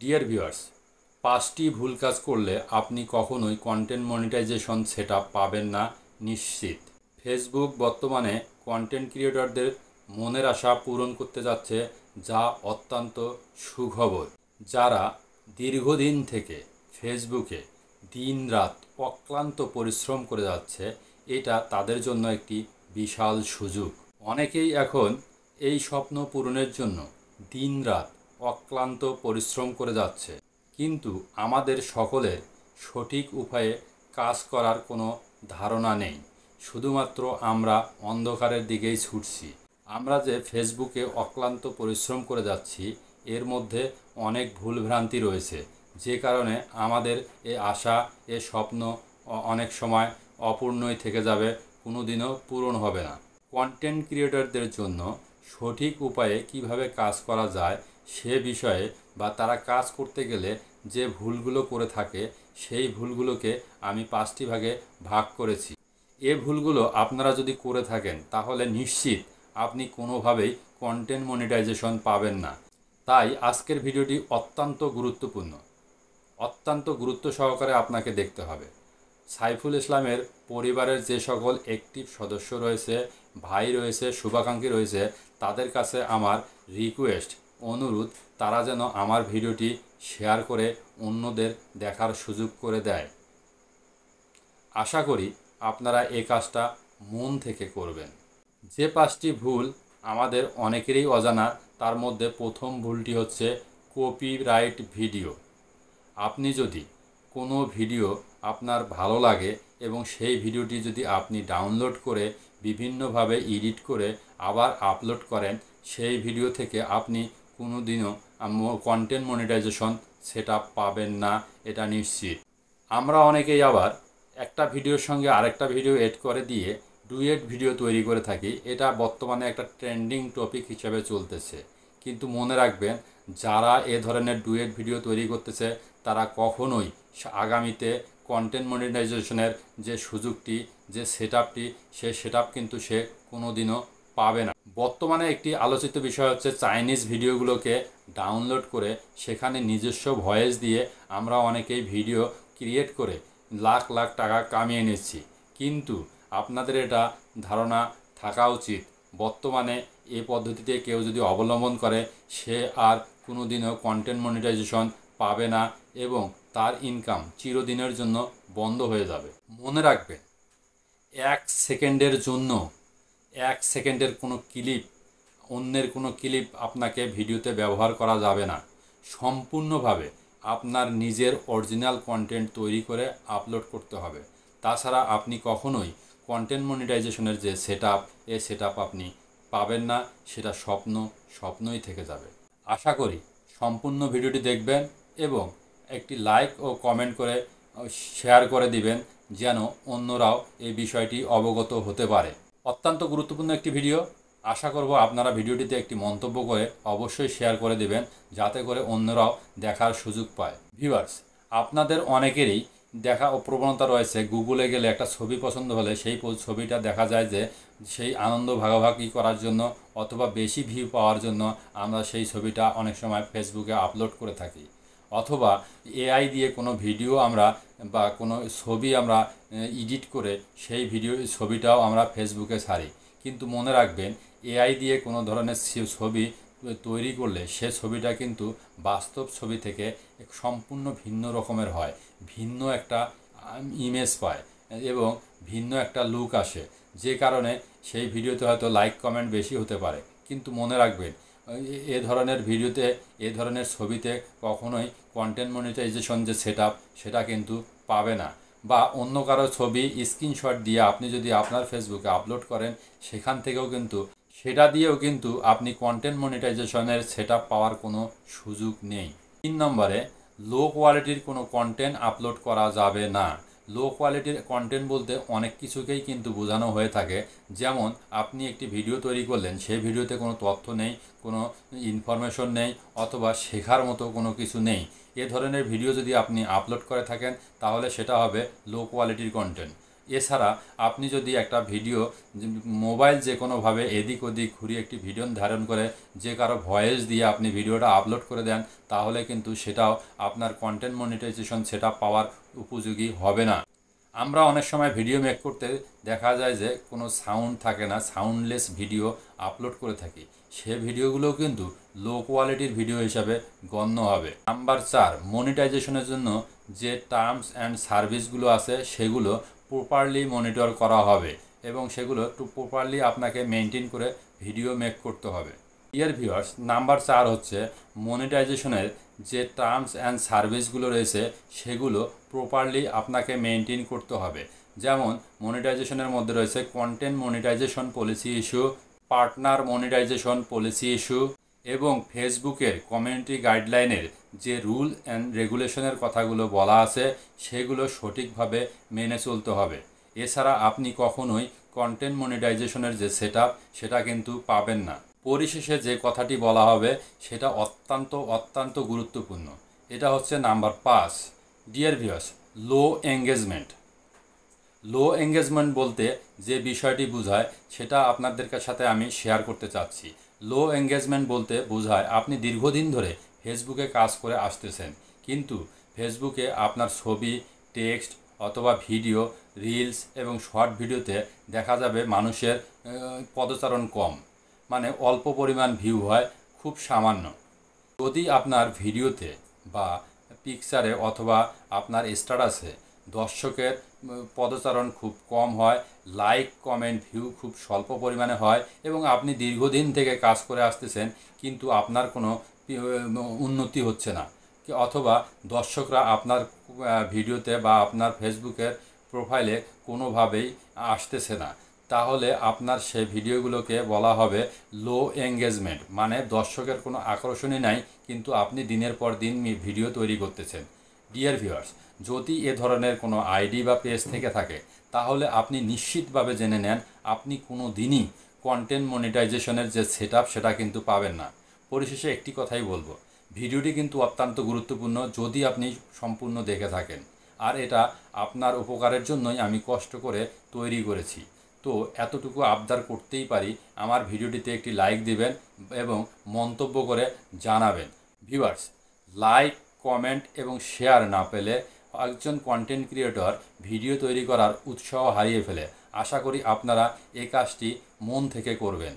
Dear viewers, 5টি ভুল কাজ করলে আপনি কখনোই কন্টেন্ট মনিটাইজেশন সেটআপ পাবেন না নিশ্চিত। ফেসবুক বর্তমানে কন্টেন্ট ক্রিয়েটরদের মনের আশা পূরণ করতে যাচ্ছে, যা অত্যন্ত সুখবর। যারা দীর্ঘদিন থেকে ফেসবুকে দিনরাত অক্লান্ত পরিশ্রম করে যাচ্ছে, এটা তাদের জন্য একটি বিশাল সুযোগ। অনেকেই এখন এই স্বপ্ন পূরণের জন্য দিনরাত অক্লান্ত পরিশ্রম করে যাচ্ছে, কিন্তু আমাদের সকলের সঠিক উপায়ে কাজ করার কোনো ধারণা নেই। শুধুমাত্র আমরা অন্ধকারের দিকেই ছুটছি। আমরা যে ফেসবুকে অক্লান্ত পরিশ্রম করে যাচ্ছি, এর মধ্যে অনেক ভুলভ্রান্তি রয়েছে, যে কারণে আমাদের এ আশা, এ স্বপ্ন অনেক সময় অপূর্ণই থেকে যাবে, কোনো দিনও পূরণ হবে না। কন্টেন্ট ক্রিয়েটরদের জন্য সঠিক উপায়ে কিভাবে কাজ করা যায় সে বিষয়ে বা তারা কাজ করতে গেলে যে ভুলগুলো করে থাকে, সেই ভুলগুলোকে আমি 5টি ভাগে ভাগ করেছি। এ ভুলগুলো আপনারা যদি করে থাকেন, তাহলে নিশ্চিত আপনি কোনোভাবেই কন্টেন্ট মনিটাইজেশন পাবেন না। তাই আজকের ভিডিওটি অত্যন্ত গুরুত্বপূর্ণ, অত্যন্ত গুরুত্ব সহকারে আপনাকে দেখতে হবে। সাইফুল ইসলামের পরিবারের যে সকল অ্যাক্টিভ সদস্য রয়েছে, ভাই রয়েছে, শুভাকাঙ্ক্ষী রয়েছে, তাদের কাছে আমার রিকোয়েস্ট, অনুরোধ, তারা যেন আমার ভিডিওটি শেয়ার করে অন্যদের দেখার সুযোগ করে দেয়। আশা করি আপনারা এই কাজটা মন থেকে করবেন। যে 5টি ভুল আমাদের অনেকেরই অজানা, তার মধ্যে প্রথম ভুলটি হচ্ছে কপিরাইট ভিডিও। আপনি যদি কোনো ভিডিও আপনার ভালো লাগে এবং সেই ভিডিওটি যদি আপনি ডাউনলোড করে বিভিন্নভাবে এডিট করে আবার আপলোড করেন, সেই ভিডিও থেকে আপনি কোনো দিনও কন্টেন্ট মনিটাইজেশন সেটআপ পাবেন না, এটা নিশ্চিত। আমরা অনেকেই আবার একটা ভিডিওর সঙ্গে আরেকটা ভিডিও এড করে দিয়ে ডুয়েট ভিডিও তৈরি করে থাকি। এটা বর্তমানে একটা ট্রেন্ডিং টপিক হিসেবে চলতেছে, কিন্তু মনে রাখবেন, যারা এ ধরনের ডুয়েট ভিডিও তৈরি করতেছে তারা কখনোই আগামীতে কন্টেন্ট মনিটাইজেশনের যে সুযোগটি, যে সেটআপটি, সেই সেটআপ কিন্তু সে কোনো দিনও পাবে না। বর্তমানে একটি আলোচিত বিষয় হচ্ছে চাইনিজ ভিডিওগুলোকে ডাউনলোড করে সেখানে নিজস্ব ভয়েস দিয়ে আমরা অনেকেই ভিডিও ক্রিয়েট করে লাখ লাখ টাকা কামিয়ে নিচ্ছি। কিন্তু আপনাদের এটা ধারণা থাকা উচিত, বর্তমানে এই পদ্ধতিতে কেউ যদি অবলম্বন করে, সে আর কোনো দিনও কন্টেন্ট মনিটাইজেশন পাবে না এবং তার ইনকাম চিরদিনের জন্য বন্ধ হয়ে যাবে। মনে রাখবেন, 1 সেকেন্ডের জন্য 1 সেকেন্ডের কোনো ক্লিপ, অন্যের কোনো ক্লিপ আপনাকে ভিডিওতে ব্যবহার করা যাবে না। সম্পূর্ণভাবে আপনার নিজের অরিজিনাল কন্টেন্ট তৈরি করে আপলোড করতে হবে। তাছাড়া আপনি কখনোই কন্টেন্ট মনিটাইজেশনের যে সেটআপ, এই সেটআপ আপনি পাবেন না, সেটা স্বপ্নই থেকে যাবে। আশা করি সম্পূর্ণ ভিডিওটি দেখবেন এবং একটি লাইক ও কমেন্ট করে শেয়ার করে দিবেন, যেন অন্যরাও এই বিষয়টি অবগত হতে পারে। অত্যন্ত গুরুত্বপূর্ণ একটি ভিডিও। আশা করব আপনারা ভিডিওটিতে একটি মন্তব্য করে অবশ্যই শেয়ার করে দিবেন, যাতে করে অন্যরাও দেখার সুযোগ পায়। ভিউয়ার্স, আপনাদের অনেকেরই দেখা ও প্রবণতা রয়েছে, গুগলে গেলে একটা ছবি পছন্দ হলে সেই ছবিটা দেখা যায় যে সেই আনন্দ ভাগাভাগি করার জন্য অথবা বেশি ভিউ পাওয়ার জন্য আমরা সেই ছবিটা অনেক সময় ফেসবুকে আপলোড করে থাকি, অথবা এআই দিয়ে কোনো ভিডিও আমরা বা কোনো ছবি আমরা এডিট করে সেই ছবিটাও আমরা ফেসবুকে ছাড়ি। কিন্তু মনে রাখবেন, এআই দিয়ে কোনো ধরনের ছবি তৈরি করলে সে ছবিটা কিন্তু বাস্তব ছবি থেকে সম্পূর্ণ ভিন্ন রকমের হয়, ভিন্ন একটা ইমেজ পায় এবং ভিন্ন একটা লুক আসে, যে কারণে সেই ভিডিওতে হয়তো লাইক কমেন্ট বেশি হতে পারে। কিন্তু মনে রাখবেন, এ ধরনের ভিডিওতে, এ ধরনের ছবিতে কখনোই কন্টেন্ট মনিটাইজেশন যে সেটআপ, সেটা কিন্তু পাবে না। বা অন্য কারো ছবি স্ক্রিনশট দিয়ে আপনি যদি আপনার ফেসবুকে আপলোড করেন, সেখান থেকেও কিন্তু, সেটা দিয়েও কিন্তু আপনি কন্টেন্ট মনিটাইজেশনের সেটআপ পাওয়ার কোনো সুযোগ নেই। 3 নম্বরে, লো কোয়ালিটির কোনো কন্টেন্ট আপলোড করা যাবে না। লো কোয়ালিটির কন্টেন্ট বলতে অনেক কিছুকেই কিন্তু বোঝানো হয়ে থাকে। যেমন আপনি একটি ভিডিও তৈরি করলেন, সেই ভিডিওতে কোনো তথ্য নেই, কোনো ইনফরমেশন নেই, অথবা শেখার মতো কোনো কিছু নেই। এ ধরনের ভিডিও যদি আপনি আপলোড করে থাকেন, তাহলে সেটা হবে লো কোয়ালিটির কন্টেন্ট। এছাড়া আপনি যদি একটা ভিডিও মোবাইল যে কোনোভাবে এদিক ওদিক ঘুরিয়ে একটি ভিডিও ধারণ করে যে কারো ভয়েস দিয়ে আপনি ভিডিওটা আপলোড করে দেন, তাহলে কিন্তু সেটাও আপনার কন্টেন্ট মনিটাইজেশন সেটা পাওয়ার উপযোগী হবে না। আমরা অনেক সময় ভিডিও মেক করতে দেখা যায় যে কোনো সাউন্ড থাকে না, সাউন্ডলেস ভিডিও আপলোড করে থাকি, সে ভিডিওগুলোও কিন্তু লো কোয়ালিটির ভিডিও হিসাবে গণ্য হবে। নাম্বার 4, মনিটাইজেশনের জন্য যে টার্মস অ্যান্ড সার্ভিসগুলো আছে সেগুলো প্রপারলি মনিটর করা হবে এবং সেগুলো একটু প্রপারলি আপনাকে মেনটেন করে ভিডিও মেক করতে হবে। ডিয়ার ভিউয়ার্স, নাম্বার 4 হচ্ছে মনিটাইজেশনের যে টার্মস অ্যান্ড সার্ভিসগুলো রয়েছে সেগুলো প্রপারলি আপনাকে মেনটেন করতে হবে। যেমন মনিটাইজেশনের মধ্যে রয়েছে content monetization policy issue, partner monetization policy issue এবং ফেসবুকের কমিউনিটি গাইডলাইনের যে রুল অ্যান্ড রেগুলেশনের কথাগুলো বলা আছে সেগুলো সঠিকভাবে মেনে চলতে হবে। এছাড়া আপনি কখনোই কন্টেন্ট মনিটাইজেশনের যে সেটআপ সেটা কিন্তু পাবেন না। পরিশেষে যে কথাটি বলা হবে সেটা অত্যন্ত গুরুত্বপূর্ণ। এটা হচ্ছে নাম্বার 5। ডিয়ার ভিউয়ার্স, লো এঙ্গেজমেন্ট। লো এঙ্গেজমেন্ট বলতে যে বিষয়টি বোঝায় সেটা আপনাদের সাথে আমি শেয়ার করতে চাচ্ছি। লো এঙ্গেজমেন্ট বলতে বোঝায় আপনি দীর্ঘদিন ধরে ফেসবুকে কাজ করে আসতেছেন, কিন্তু ফেসবুকে আপনার ছবি, টেক্সট অথবা ভিডিও, রিলস এবং শর্ট ভিডিওতে দেখা যাবে মানুষের পদচারণ কম, মানে অল্প পরিমাণ ভিউ হয়, খুব সামান্য। যদি আপনার ভিডিওতে বা পিকচারে অথবা আপনার স্ট্যাটাসে দর্শকের পদচারণ খুব কম হয়, লাইক কমেন্ট ভিউ খুব স্বল্প পরিমাণে হয় এবং আপনি দীর্ঘদিন থেকে কাজ করে আসতেছেন কিন্তু আপনার কোনো উন্নতি হচ্ছে না, অথবা দর্শকরা আপনার ভিডিওতে বা আপনার ফেসবুকের প্রোফাইলে কোনোভাবেই আসতেছে না, তাহলে আপনার সেই ভিডিওগুলোকে বলা হবে লো এঙ্গেজমেন্ট, মানে দর্শকের কোনো আকর্ষণই নাই কিন্তু আপনি দিনের পর দিন ভিডিও তৈরি করতেছেন। ডিয়ার ভিউয়ার্স, যদি এ ধরনের কোনো আইডি বা পেজ থেকে থাকে তাহলে আপনি নিশ্চিতভাবে জেনে নেন আপনি কোনো দিনই কন্টেন্ট মনিটাইজেশনের যে সেটআপ সেটা কিন্তু পাবেন না। পরিশেষে একটি কথাই বলবো, ভিডিওটি কিন্তু অত্যন্ত গুরুত্বপূর্ণ যদি আপনি সম্পূর্ণ দেখে থাকেন, আর এটা আপনার উপকারের জন্যই আমি কষ্ট করে তৈরি করেছি। তো এতটুকু আবদার করতেই পারি, আমার ভিডিওটিতে একটি লাইক দিবেন এবং মন্তব্য করে জানাবেন। ভিউয়ার্স, লাইক, কমেন্ট এবং শেয়ার না পেলে একজন কন্টেন্ট ক্রিয়েটর ভিডিও তৈরি করার উৎসাহ হারিয়ে ফেলে। আশা করি আপনারা এই কাজটি মন থেকে করবেন।